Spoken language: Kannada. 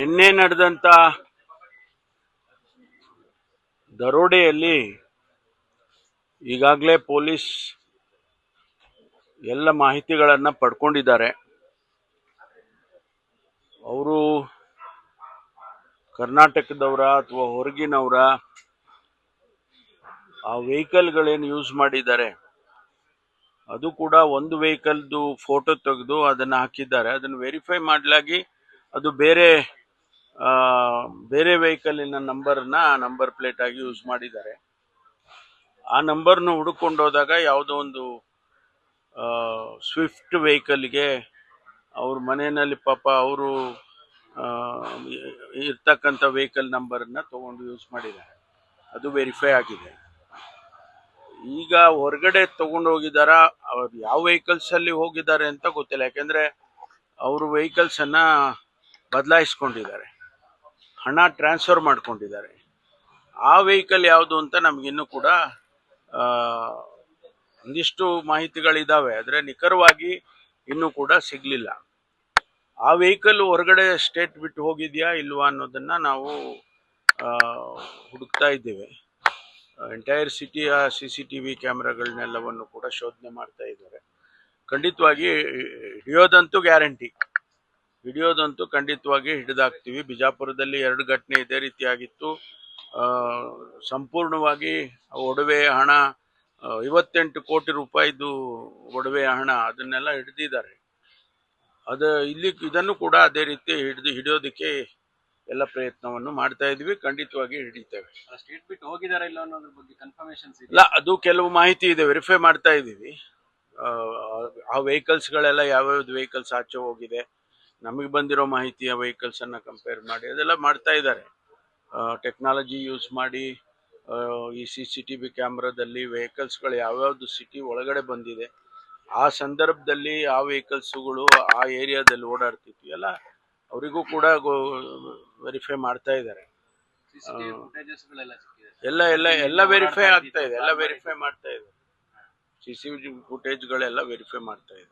ನಿನ್ನೆ ನಡೆದಂತ ದರೋಡೆಯಲ್ಲಿ ಈಗಾಗಲೇ ಪೊಲೀಸ್ ಎಲ್ಲ ಮಾಹಿತಿಗಳನ್ನು ಪಡ್ಕೊಂಡಿದ್ದಾರೆ. ಅವರು ಕರ್ನಾಟಕದವರ ಅಥವಾ ಹೊರಗಿನವರ ಆ ವೆಹಿಕಲ್ಗಳೇನು ಯೂಸ್ ಮಾಡಿದ್ದಾರೆ ಅದು ಕೂಡ ಒಂದು ವೆಹಿಕಲ್ದು ಫೋಟೋ ತೆಗೆದು ಅದನ್ನು ಹಾಕಿದ್ದಾರೆ. ಅದನ್ನು ವೆರಿಫೈ ಮಾಡಲಾಗಿ ಅದು ಬೇರೆ ವೆಹಿಕಲಿನ ನಂಬರ್ ಪ್ಲೇಟ್ ಆಗಿ ಯೂಸ್ ಮಾಡಿದ್ದಾರೆ. ಆ ನಂಬರ್ನು ಹುಡುಕೊಂಡು ಹೋದಾಗ ಯಾವುದೋ ಒಂದು ಸ್ವಿಫ್ಟ್ ವೆಹಿಕಲ್ಗೆ ಅವ್ರ ಮನೆಯಲ್ಲಿ ಪಾಪ ಅವರು ಇರ್ತಕ್ಕಂಥ ವೆಹಿಕಲ್ ನಂಬರನ್ನ ತಗೊಂಡು ಯೂಸ್ ಮಾಡಿದ್ದಾರೆ. ಅದು ವೆರಿಫೈ ಆಗಿದೆ. ಈಗ ಹೊರಗಡೆ ತಗೊಂಡು ಹೋಗಿದಾರ, ಅವ್ರು ಯಾವ ವೆಹಿಕಲ್ಸ್ ಅಲ್ಲಿ ಹೋಗಿದ್ದಾರೆ ಅಂತ ಗೊತ್ತಿಲ್ಲ. ಯಾಕೆಂದ್ರೆ ಅವರು ವೆಹಿಕಲ್ಸ್ ಅನ್ನ ಬದಲಾಯಿಸ್ಕೊಂಡಿದ್ದಾರೆ, ಹಣ ಟ್ರಾನ್ಸ್ಫರ್ ಮಾಡ್ಕೊಂಡಿದ್ದಾರೆ. ಆ ವೆಹಿಕಲ್ ಯಾವುದು ಅಂತ ನಮ್ಗಿನ್ನೂ ಕೂಡ ಒಂದಿಷ್ಟು ಮಾಹಿತಿಗಳಿದಾವೆ, ಆದರೆ ನಿಖರವಾಗಿ ಇನ್ನೂ ಕೂಡ ಸಿಗ್ಲಿಲ್ಲ. ಆ ವೆಹಿಕಲ್ ಹೊರಗಡೆ ಸ್ಟೇಟ್ ಬಿಟ್ಟು ಹೋಗಿದ್ಯಾ ಇಲ್ವಾ ಅನ್ನೋದನ್ನ ನಾವು ಹುಡುಕ್ತಾ ಇದ್ದೇವೆ. ಎಂಟೈರ್ ಸಿಟಿಯ CCTV ಕ್ಯಾಮ್ರಾಗಳನ್ನೆಲ್ಲವನ್ನು ಕೂಡ ಶೋಧನೆ ಮಾಡ್ತಾ ಇದ್ದಾರೆ. ಖಂಡಿತವಾಗಿ ಹಿಡಿಯೋದಂತೂ ಗ್ಯಾರಂಟಿ, ಹಿಡಿಯೋದಂತೂ ಖಂಡಿತವಾಗಿ ಹಿಡಿದಾಕ್ತೀವಿ. ಬಿಜಾಪುರದಲ್ಲಿ 2 ಘಟನೆ ಇದೇ ರೀತಿಯಾಗಿತ್ತು. ಸಂಪೂರ್ಣವಾಗಿ ಒಡವೆ ಹಣ 58 ಕೋಟಿ ರೂಪಾಯಿದು ಒಡವೆ ಹಣ ಅದನ್ನೆಲ್ಲ ಹಿಡಿದಿದ್ದಾರೆ. ಇದನ್ನು ಕೂಡ ಅದೇ ರೀತಿ ಹಿಡಿಯೋದಕ್ಕೆ ಎಲ್ಲ ಪ್ರಯತ್ನವನ್ನು ಮಾಡ್ತಾ ಇದೀವಿ. ಖಂಡಿತವಾಗಿ ಹಿಡಿತೇವೆ. ಸ್ಟೇಟ್ ಬಿಟ್ಟು ಹೋಗಿದಾರ ಇಲ್ಲ ಅನ್ನೋದ್ರ ಬಗ್ಗೆ ಕನ್ಫರ್ಮೇಶನ್ ಇಲ್ಲ, ಅದು ಕೆಲವು ಮಾಹಿತಿ ಇದೆ, ವೆರಿಫೈ ಮಾಡ್ತಾ ಇದೀವಿ. ಆ ವೆಹಿಕಲ್ಸ್ ಗಳೆಲ್ಲ ಯಾವ್ಯಾವ್ದು ವೆಹಿಕಲ್ಸ್ ಆಚೆ ಹೋಗಿದೆ, ನಮಗೆ ಬಂದಿರೋ ಮಾಹಿತಿಯ ವೆಹಿಕಲ್ಸ್ ಅನ್ನ ಕಂಪೇರ್ ಮಾಡಿ ಅದೆಲ್ಲ ಮಾಡ್ತಾ ಇದ್ದಾರೆ. ಟೆಕ್ನಾಲಜಿ ಯೂಸ್ ಮಾಡಿ ಈ CCTV ಕ್ಯಾಮ್ರಾದಲ್ಲಿ ವೆಹಿಕಲ್ಸ್ಗಳು ಯಾವ್ಯಾವ್ದು ಸಿಟಿ ಒಳಗಡೆ ಬಂದಿದೆ, ಆ ಸಂದರ್ಭದಲ್ಲಿ ಆ ವೆಹಿಕಲ್ಸ್ಗಳು ಆ ಏರಿಯಾದಲ್ಲಿ ಓಡಾಡ್ತಿದ್ವಿ ಎಲ್ಲ ಅವರಿಗೂ ಕೂಡ ವೆರಿಫೈ ಮಾಡ್ತಾ ಇದ್ದಾರೆ. ಎಲ್ಲ ವೆರಿಫೈ ಆಗ್ತಾ ಇದೆ, ಎಲ್ಲ ವೆರಿಫೈ ಮಾಡ್ತಾ ಇದೆ. CCTV ಫುಟೇಜ್ಗಳೆಲ್ಲ ವೆರಿಫೈ ಮಾಡ್ತಾ ಇದೆ.